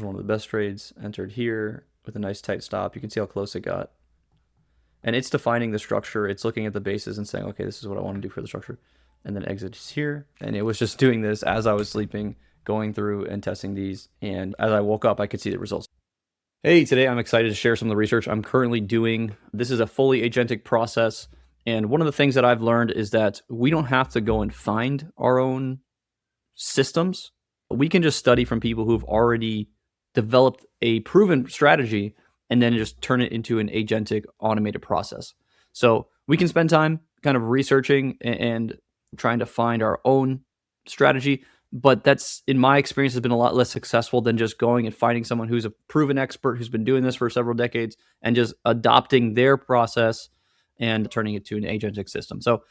One of the best trades entered here with a nice tight stop. You can see how close it got. And it's defining the structure. It's looking at the bases and saying, okay, this is what I want to do for the structure. And then exit is here. And it was just doing this as I was sleeping, going through and testing these. And as I woke up, I could see the results. Hey, today I'm excited to share some of the research I'm currently doing. This is a fully agentic process. And one of the things that I've learned is that we don't have to go and find our own systems. We can just study from people who've already developed a proven strategy and then just turn it into an agentic automated process. So we can spend time kind of researching and trying to find our own strategy, but that's, in my experience, has been a lot less successful than just going and finding someone who's a proven expert who's been doing this for several decades and just adopting their process and turning it to an agentic system. So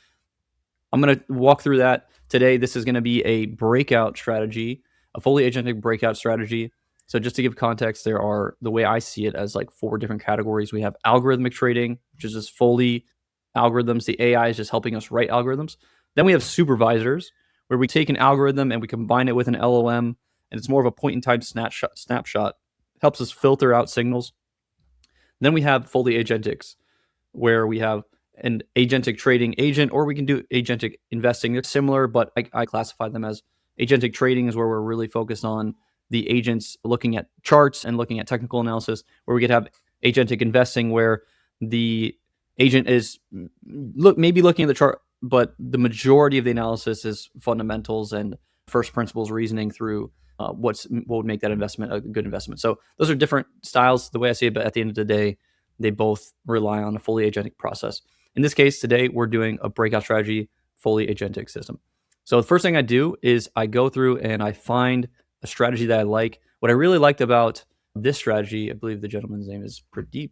I'm going to walk through that today. This is going to be a breakout strategy, a fully agentic breakout strategy. So just to give context, there are, the way I see it, as like 4 different categories. We have algorithmic trading, which is just fully algorithms. The AI is just helping us write algorithms. Then we have supervisors, where we take an algorithm and we combine it with an LLM, and it's more of a point-in-time snapshot. Helps us filter out signals. Then we have fully agentics, where we have an agentic trading agent, or we can do agentic investing. They're similar, but I classify them as agentic trading is where we're really focused on the agents looking at charts and looking at technical analysis, where we could have agentic investing, where the agent is maybe looking at the chart, but the majority of the analysis is fundamentals and first principles reasoning through what would make that investment a good investment. So those are different styles, the way I see it, but at the end of the day, they both rely on a fully agentic process. In this case, today, we're doing a breakout strategy, fully agentic system. So the first thing I do is I go through and I find a strategy that I like. What I really liked about this strategy, I believe the gentleman's name is Pradeep.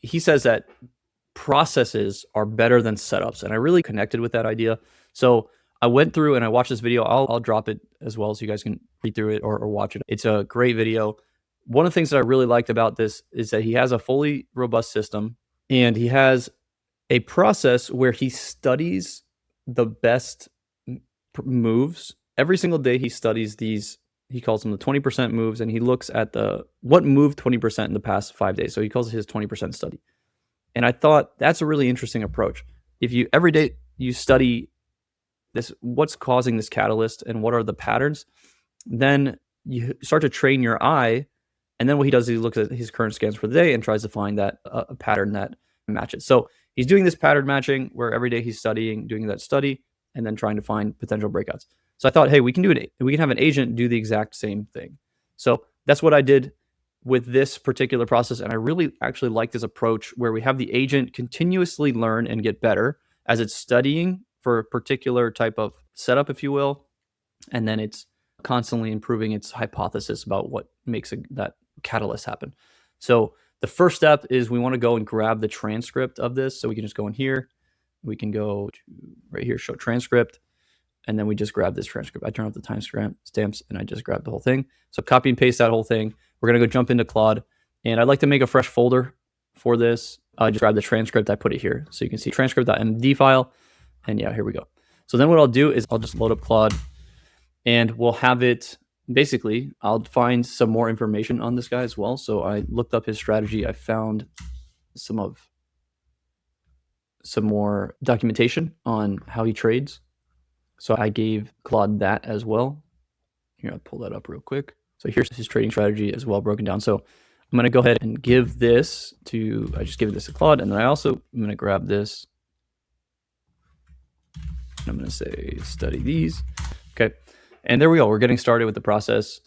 He says that processes are better than setups. And I really connected with that idea. So I went through and I watched this video. I'll drop it as well so you guys can read through it or watch it. It's a great video. One of the things that I really liked about this is that he has a fully robust system, and he has a process where he studies the best moves. Every single day he studies these, he calls them the 20% moves, and he looks at what moved 20% in the past 5 days. So he calls it his 20% study. And I thought that's a really interesting approach. If you every day you study this, what's causing this catalyst and what are the patterns, then you start to train your eye. And then what he does is he looks at his current scans for the day and tries to find that a pattern that matches. So he's doing this pattern matching where every day he's studying, doing that study, and then trying to find potential breakouts. So I thought, hey, we can have an agent do the exact same thing. So that's what I did with this particular process. And I really actually like this approach where we have the agent continuously learn and get better as it's studying for a particular type of setup, if you will. And then it's constantly improving its hypothesis about what makes that catalyst happen. So the first step is we want to go and grab the transcript of this. So we can just go in here. We can go to right here, show transcript. And then we just grab this transcript. I turn off the timestamps and I just grab the whole thing. So copy and paste that whole thing. We're going to go jump into Claude. And I'd like to make a fresh folder for this. I just grab the transcript. I put it here. So you can see transcript.md file. And yeah, here we go. So then what I'll do is I'll just load up Claude, and we'll have it. Basically, I'll find some more information on this guy as well. So I looked up his strategy. I found some more documentation on how he trades. So I gave Claude that as well. Here, I'll pull that up real quick. So here's his trading strategy as well, broken down. So I'm going to go ahead and give this to, I just give this to Claude. And then I'm going to grab this. And I'm going to say study these. Okay. And there we go. We're getting started with the process.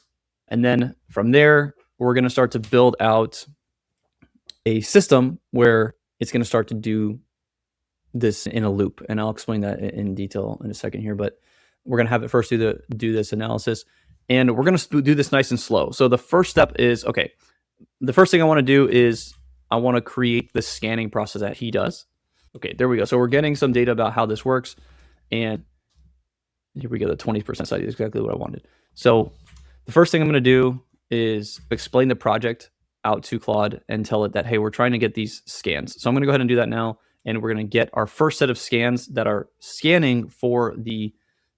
And then from there, we're going to start to build out a system where it's going to start to do this in a loop. And I'll explain that in detail in a second here, but we're going to have it first do this analysis, and we're going to do this nice and slow. So the first step is, okay, the first thing I want to do is I want to create the scanning process that he does. Okay, there we go. So we're getting some data about how this works. And here we go. The 20% study is exactly what I wanted. So the first thing I'm going to do is explain the project out to Claude and tell it that, hey, we're trying to get these scans. So I'm going to go ahead and do that now. And we're going to get our first set of scans that are scanning for the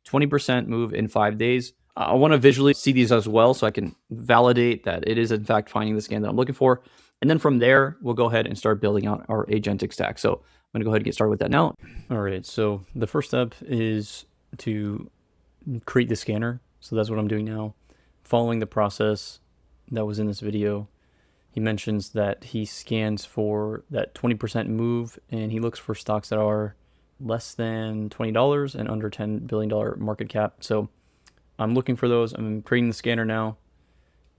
20% move in 5 days. I want to visually see these as well so I can validate that it is in fact finding the scan that I'm looking for. And then from there, we'll go ahead and start building out our agentic stack. So I'm going to go ahead and get started with that now. All right, so the first step is to create the scanner. So that's what I'm doing now. Following the process that was in this video, he mentions that he scans for that 20% move, and he looks for stocks that are less than $20 and under $10 billion market cap. So I'm looking for those. I'm creating the scanner now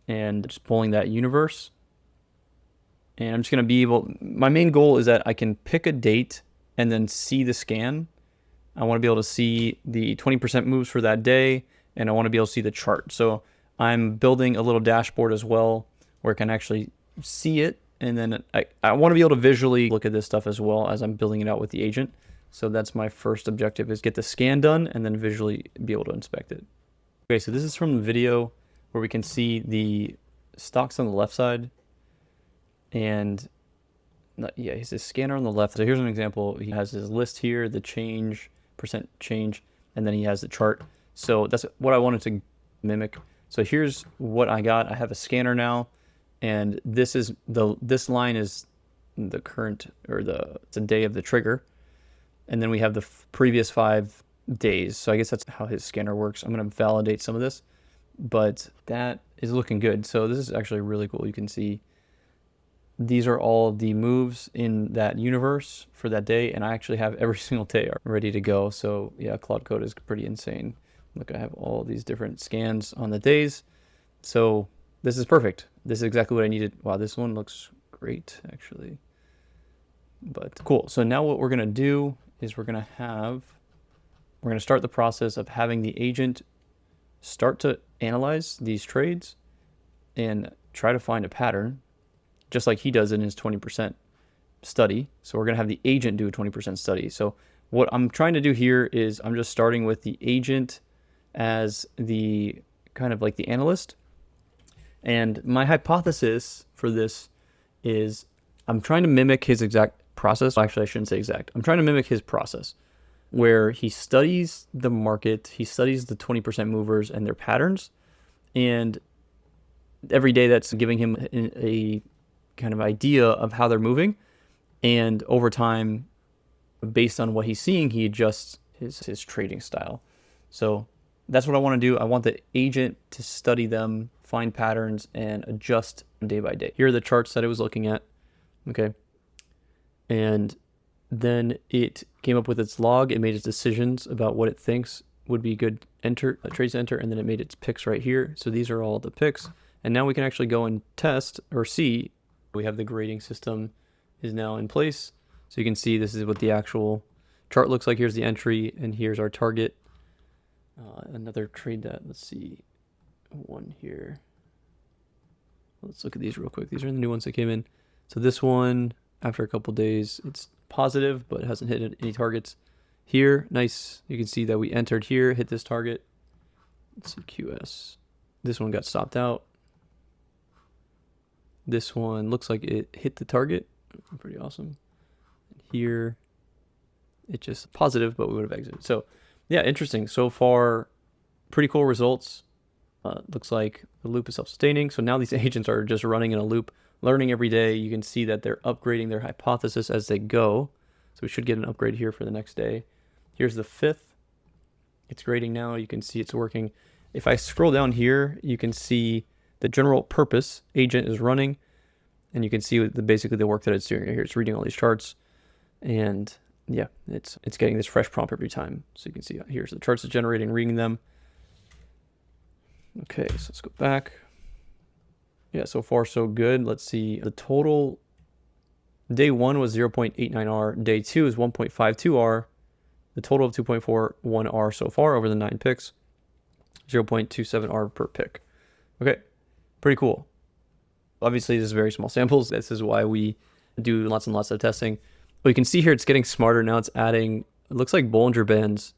and just pulling that universe. And I'm just going to be able, my main goal is that I can pick a date and then see the scan. I want to be able to see the 20% moves for that day, and I want to be able to see the chart. So I'm building a little dashboard as well where I can actually see it. And then I want to be able to visually look at this stuff as well as I'm building it out with the agent. So that's my first objective, is get the scan done and then visually be able to inspect it. Okay, so this is from the video where we can see the stocks on the left side. And yeah, he's his scanner on the left. So here's an example. He has his list here, the change, percent change, and then he has the chart. So that's what I wanted to mimic. So here's what I got. I have a scanner now, and this line is the current, or it's a day of the trigger. And then we have the previous 5 days. So I guess that's how his scanner works. I'm going to validate some of this, but that is looking good. So this is actually really cool. You can see these are all the moves in that universe for that day, and I actually have every single day ready to go. So yeah, Cloud Code is pretty insane. Look, I have all these different scans on the days. So this is perfect. This is exactly what I needed. Wow, this one looks great, actually. But cool. So now what we're going to do is we're going to start the process of having the agent start to analyze these trades and try to find a pattern, just like he does in his 20% study. So we're going to have the agent do a 20% study. So what I'm trying to do here is I'm just starting with the agent as the kind of like the analyst. And my hypothesis for this is I'm trying to mimic his exact process. Actually, I shouldn't say exact. I'm trying to mimic his process where he studies the market, he studies the 20% movers and their patterns. And every day that's giving him a kind of idea of how they're moving. And over time, based on what he's seeing, he adjusts his trading style. So that's what I want to do. I want the agent to study them, find patterns, and adjust day by day. Here are the charts that I was looking at. Okay. And then it came up with its log. It made its decisions about what it thinks would be good trades to enter, and then it made its picks right here. So these are all the picks. And now we can actually go and test or see. We have the grading system is now in place. So you can see this is what the actual chart looks like. Here's the entry, and here's our target. Another trade that, let's see, one here. Let's look at these real quick. These are the new ones that came in. So this one, after a couple days, it's positive, but it hasn't hit any targets. Here, nice. You can see that we entered here, hit this target. Let's see, QS. This one got stopped out. This one looks like it hit the target. Pretty awesome. Here, it just positive, but we would have exited. So yeah, interesting. So far, pretty cool results. Looks like the loop is self-sustaining. So now these agents are just running in a loop, learning every day. You can see that they're upgrading their hypothesis as they go. So we should get an upgrade here for the next day. Here's the 5th. It's grading now. You can see it's working. If I scroll down here, you can see the general purpose agent is running, and you can see basically the work that it's doing right here. It's reading all these charts, and yeah, it's getting this fresh prompt every time. So you can see here's the charts it's generating, reading them. Okay, so let's go back. Yeah, so far so good. Let's see, the total day 1 was 0.89R, day 2 is 1.52R, the total of 2.41R so far over the 9 picks, 0.27R per pick. Okay, pretty cool. Obviously, this is very small samples. This is why we do lots and lots of testing. But you can see here it's getting smarter. Now it's adding, it looks like Bollinger Bands,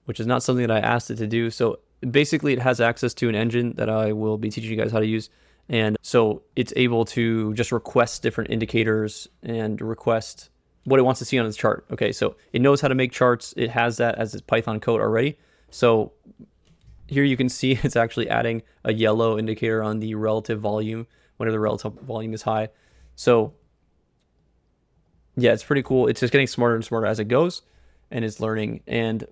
which is not something that I asked it to do. So basically it has access to an engine that I will be teaching you guys how to use. And so it's able to just request different indicators and request what it wants to see on its chart. Okay, so it knows how to make charts. It has that as its Python code already. So here you can see it's actually adding a yellow indicator on the relative volume whenever the relative volume is high. So yeah, it's pretty cool. It's just getting smarter and smarter as it goes, and it's learning. And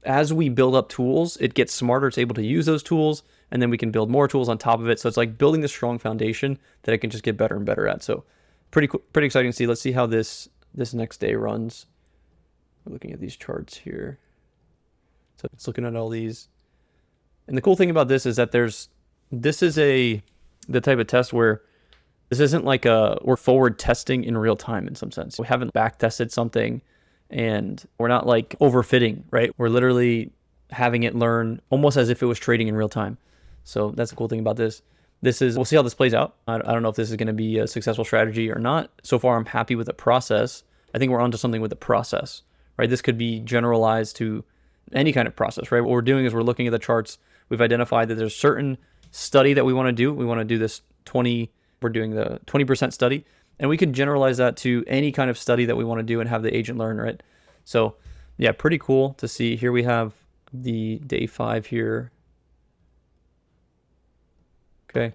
as we build up tools, it gets smarter. It's able to use those tools, and then we can build more tools on top of it. So it's like building this strong foundation that it can just get better and better at. So pretty exciting to see. Let's see how this next day runs. We're looking at these charts here. So it's looking at all these. And the cool thing about this is that this is the type of test where this isn't like we're forward testing in real time in some sense. We haven't back tested something, and we're not like overfitting, right? We're literally having it learn almost as if it was trading in real time. So that's the cool thing about this. We'll see how this plays out. I don't know if this is going to be a successful strategy or not. So far, I'm happy with the process. I think we're onto something with the process, right? This could be generalized to any kind of process, right? What we're doing is we're looking at the charts. We've identified that there's certain study that we want to do. We want to do this we're doing the 20% study, and we could generalize that to any kind of study that we want to do and have the agent learn, right? So yeah, pretty cool to see. Here we have the day 5 here. Okay,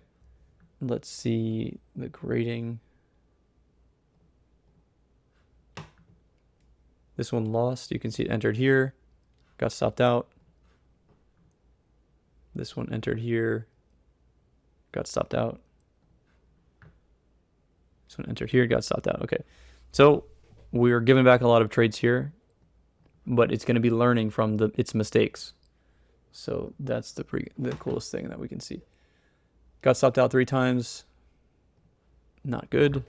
let's see the grading. This one lost. You can see it entered here, got stopped out. This one entered here, got stopped out. This one entered here, got stopped out. Okay, so we're giving back a lot of trades here, but it's going to be learning from its mistakes. So that's the coolest thing that we can see. Got stopped out 3 times. Not good.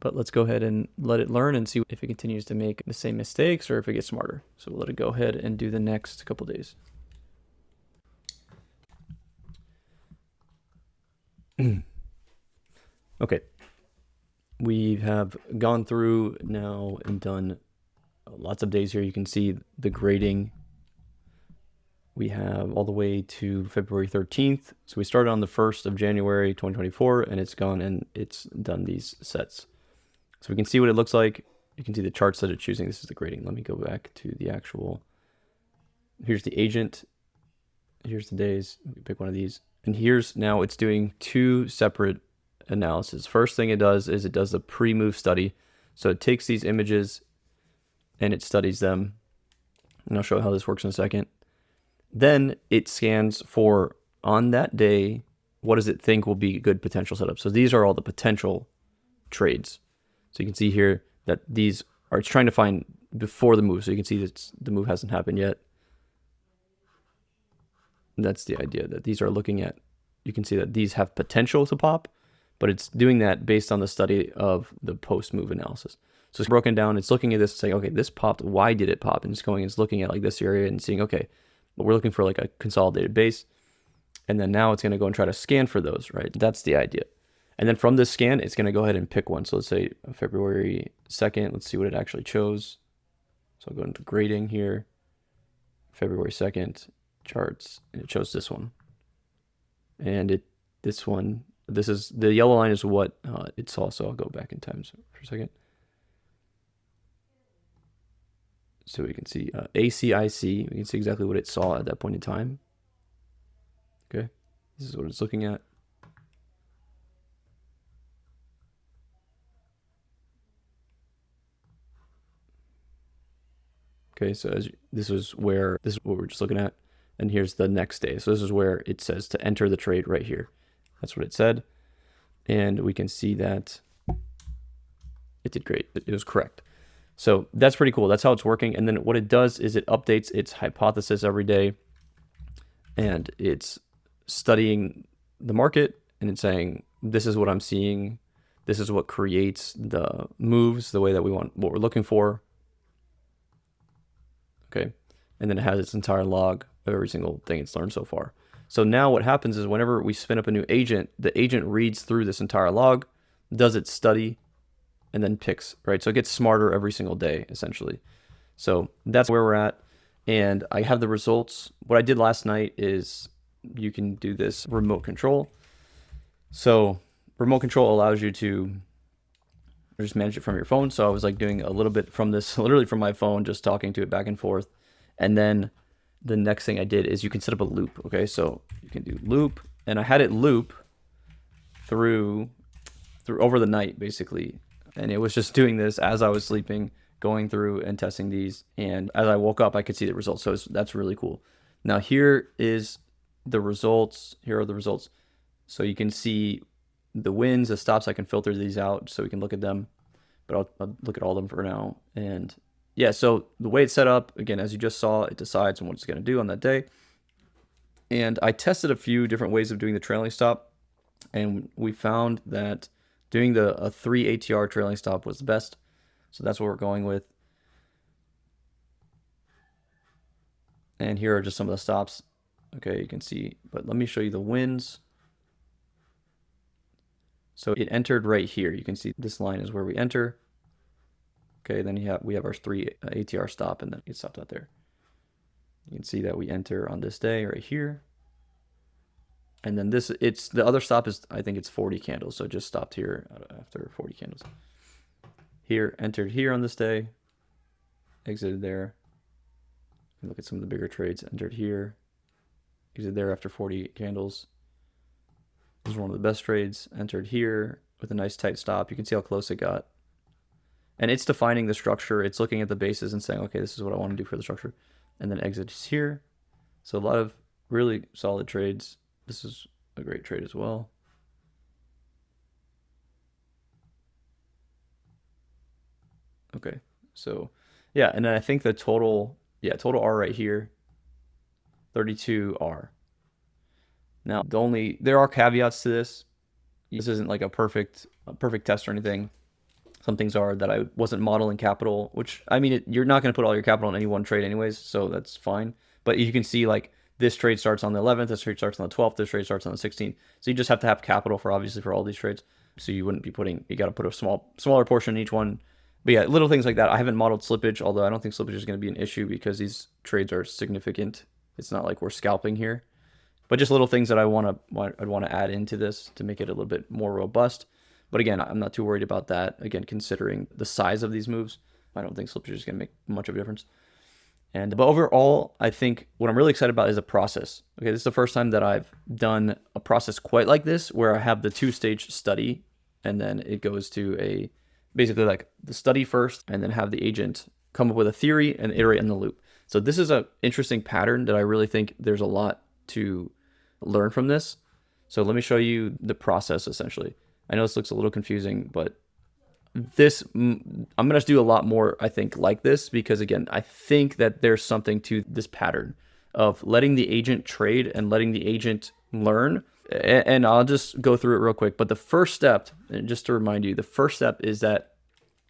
But let's go ahead and let it learn and see if it continues to make the same mistakes or if it gets smarter. So we'll let it go ahead and do the next couple days. Okay. We have gone through now and done lots of days here. You can see the grading. We have all the way to February 13th. So we started on the 1st of January 2024, and it's gone and it's done these sets. So we can see what it looks like. You can see the charts that it's choosing. This is the grading. Let me go back to the actual. Here's the agent. Here's the days. We pick one of these. And here's now it's doing 2 separate analysis. First thing it does is it does the pre-move study. So it takes these images and it studies them. And I'll show how this works in a second. Then it scans for, on that day, what does it think will be good potential setups. So these are all the potential trades. So you can see here that these are, it's trying to find before the move. So you can see that the move hasn't happened yet. And that's the idea, that these are looking at, you can see that these have potential to pop, but it's doing that based on the study of the post-move analysis. So it's broken down, it's looking at this and saying, okay, this popped, why did it pop? And it's going and it's looking at like this area and seeing, okay, but we're looking for like a consolidated base. And then now it's going to go and try to scan for those, right? That's the idea. And then from this scan, it's going to go ahead and pick one. So let's say February 2nd, let's see what it actually chose. So I'll go into grading here, February 2nd, charts, and it chose this one. And this is, the yellow line is what it saw. So I'll go back in time for a second. So we can see ACIC, we can see exactly what it saw at that point in time. Okay, this is what it's looking at. Okay, so this is what we're just looking at. And here's the next day. So this is where it says to enter the trade right here. That's what it said. And we can see that it did great. It was correct. So that's pretty cool. That's how it's working. And then what it does is it updates its hypothesis every day. And it's studying the market and it's saying, this is what I'm seeing. This is what creates the moves the way that we want, what we're looking for. Okay. And then it has its entire log of every single thing it's learned so far. So now what happens is whenever we spin up a new agent, the agent reads through this entire log, does its study, and then picks, right? So it gets smarter every single day, essentially. So that's where we're at. And I have the results. What I did last night is you can do this remote control. So remote control allows you to just manage it from your phone. So I was like doing a little bit from this, literally from my phone, just talking to it back and forth. And then the next thing I did is you can set up a loop. Okay, so you can do loop, and I had it loop through over the night basically, and it was just doing this as I was sleeping, going through and testing these, and as I woke up I could see the results. So that's really cool. Now here is the results. Here are the results. So you can see the wins, the stops. I can filter these out so we can look at them, but I'll look at all of them for now. And yeah, so the way it's set up, again, as you just saw, it decides on what it's going to do on that day. And I tested a few different ways of doing the trailing stop, and we found that doing a 3 ATR trailing stop was the best. So that's what we're going with. And here are just some of the stops. Okay, you can see, but let me show you the wins. So it entered right here. You can see this line is where we enter. Okay, then we have our 3 ATR stop, and then it stopped out there. You can see that we enter on this day right here. And then the other stop is, I think it's 40 candles. So it just stopped here after 40 candles. Here, entered here on this day, exited there. Look at some of the bigger trades. Entered here, exited there after 40 candles. This was one of the best trades. Entered here with a nice tight stop. You can see how close it got. And it's defining the structure. It's looking at the bases and saying, okay, this is what I want to do for the structure. And then exits here. So a lot of really solid trades. This is a great trade as well. Okay, so yeah, and then I think the total R right here, 32R. Now, there are caveats to this. This isn't like a perfect test or anything. Some things are that I wasn't modeling capital, which, I mean, you're not going to put all your capital in any one trade anyways, so that's fine. But you can see, like, this trade starts on the 11th, this trade starts on the 12th, this trade starts on the 16th. So you just have to have capital for all these trades. So you wouldn't be you got to put a smaller portion in each one. But yeah, little things like that. I haven't modeled slippage, although I don't think slippage is going to be an issue because these trades are significant. It's not like we're scalping here. But just little things that I'd want to add into this to make it a little bit more robust. But again, I'm not too worried about that. Again, considering the size of these moves, I don't think slippage is going to make much of a difference. But overall, I think what I'm really excited about is a process. Okay, this is the first time that I've done a process quite like this, where I have the 2-stage study, and then it goes to basically like the study first, and then have the agent come up with a theory and iterate in the loop. So this is an interesting pattern that I really think there's a lot to learn from this. So let me show you the process essentially. I know this looks a little confusing, but I'm going to do a lot more, I think, like this, because again, I think that there's something to this pattern of letting the agent trade and letting the agent learn. And I'll just go through it real quick. But the first step, and just to remind you, the first step is that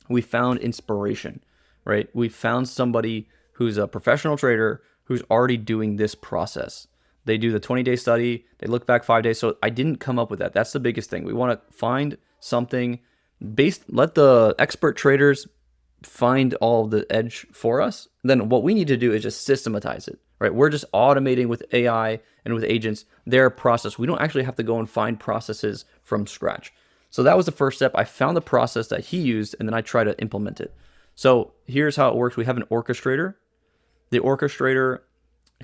we found inspiration, right? We found somebody who's a professional trader who's already doing this process. They do the 20-day study. They look back 5 days. So I didn't come up with that. That's the biggest thing. We want to find something let the expert traders find all the edge for us. Then what we need to do is just systematize it, right? We're just automating with AI and with agents their process. We don't actually have to go and find processes from scratch. So that was the first step. I found the process that he used, and then I try to implement it. So here's how it works. We have an orchestrator. The orchestrator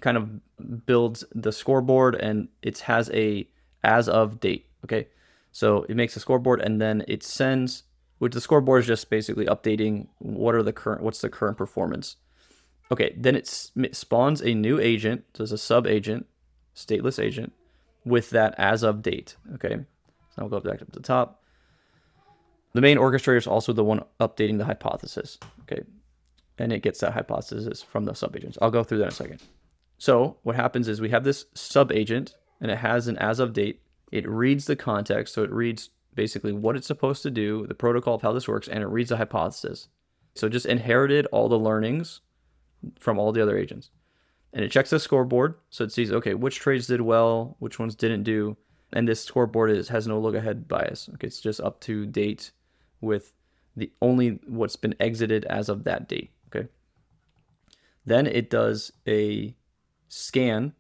kind of builds the scoreboard, and it has a as of date, okay? So it makes a scoreboard, and then it sends, which the scoreboard is just basically updating what's the current performance. Okay, then it spawns a new agent, so it's a sub agent, stateless agent, with that as of date. Okay, so I'll go back up to the top. The main orchestrator is also the one updating the hypothesis. Okay, and it gets that hypothesis from the sub agents. I'll go through that in a second. So what happens is we have this sub agent, and it has an as of date. It reads the context, so it reads basically what it's supposed to do, the protocol of how this works, and it reads the hypothesis. So it just inherited all the learnings from all the other agents. And it checks the scoreboard, so it sees, okay, which trades did well, which ones didn't do. And this scoreboard has no look-ahead bias. Okay, it's just up to date with only what's been exited as of that date. Okay. Then it does a scan,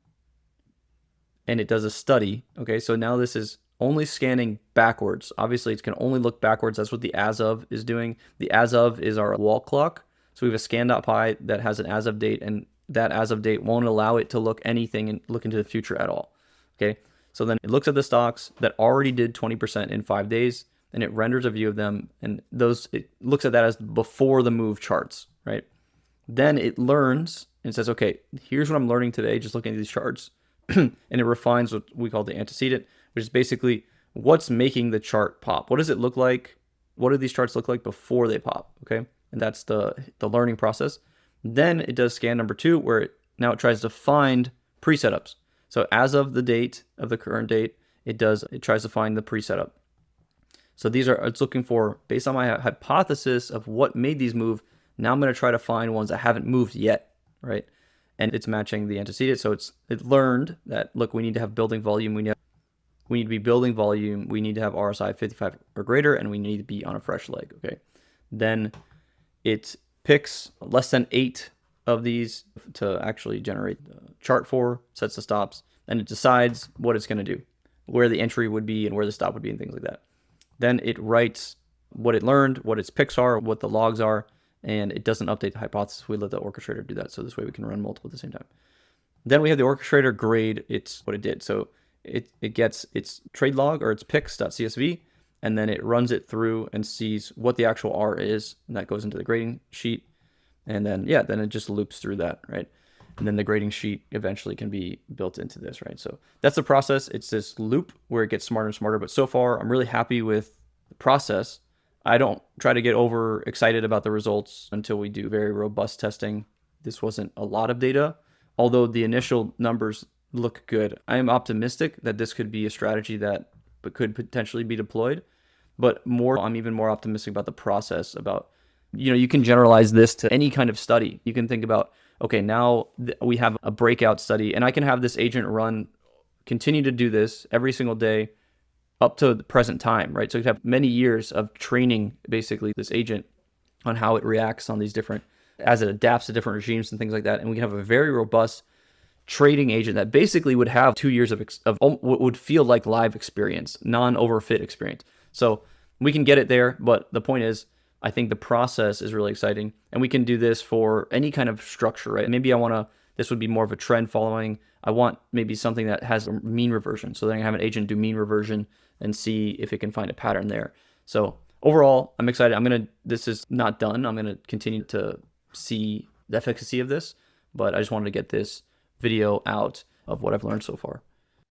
and it does a study. Okay, so now this is only scanning backwards. Obviously, it can only look backwards. That's what the as of is doing. The as of is our wall clock. So we have a scan.py that has an as of date, and that as of date won't allow it to look anything and look into the future at all. Okay. So then it looks at the stocks that already did 20% in 5 days, and it renders a view of them, and it looks at that as before the move charts, right? Then it learns and says, okay, here's what I'm learning today, just looking at these charts. And it refines what we call the antecedent, which is basically what's making the chart pop. What does it look like? What do these charts look like before they pop? Okay. And that's the learning process. Then it does scan number 2, where now it tries to find pre-setups. So as of the date of the current date, it tries to find the pre-setup. So it's looking for, based on my hypothesis of what made these move, now I'm going to try to find ones that haven't moved yet, right? And it's matching the antecedent. So it learned that, look, we need to have building volume. We need to be building volume. We need to have RSI 55 or greater, and we need to be on a fresh leg, okay? Then it picks less than 8 of these to actually generate the chart for, sets the stops, and it decides what it's going to do, where the entry would be and where the stop would be and things like that. Then it writes what it learned, what its picks are, what the logs are, and it doesn't update the hypothesis. We let the orchestrator do that, so this way we can run multiple at the same time. Then we have the orchestrator grade what it did. So it gets its trade log or its picks.csv, and then it runs it through and sees what the actual R is, and that goes into the grading sheet. And then, then it just loops through that, right? And then the grading sheet eventually can be built into this, right? So that's the process. It's this loop where it gets smarter and smarter. But so far, I'm really happy with the process. I don't try to get over excited about the results until we do very robust testing. This wasn't a lot of data, although the initial numbers look good. I am optimistic that this could be a strategy that could potentially be deployed. But I'm even more optimistic about the process, about, you can generalize this to any kind of study. You can think about, okay, now we have a breakout study, and I can have this agent continue to do this every single day up to the present time, right? So you have many years of training, basically, this agent on how it reacts on these as it adapts to different regimes and things like that. And we can have a very robust trading agent that basically would have 2 years of what would feel like live experience, non-overfit experience. So we can get it there, but the point is, I think the process is really exciting, and we can do this for any kind of structure, right? Maybe this would be more of a trend following. I want maybe something that has a mean reversion. So then I have an agent do mean reversion and see if it can find a pattern there. So overall, I'm excited. This is not done. I'm going to continue to see the efficacy of this, but I just wanted to get this video out of what I've learned so far.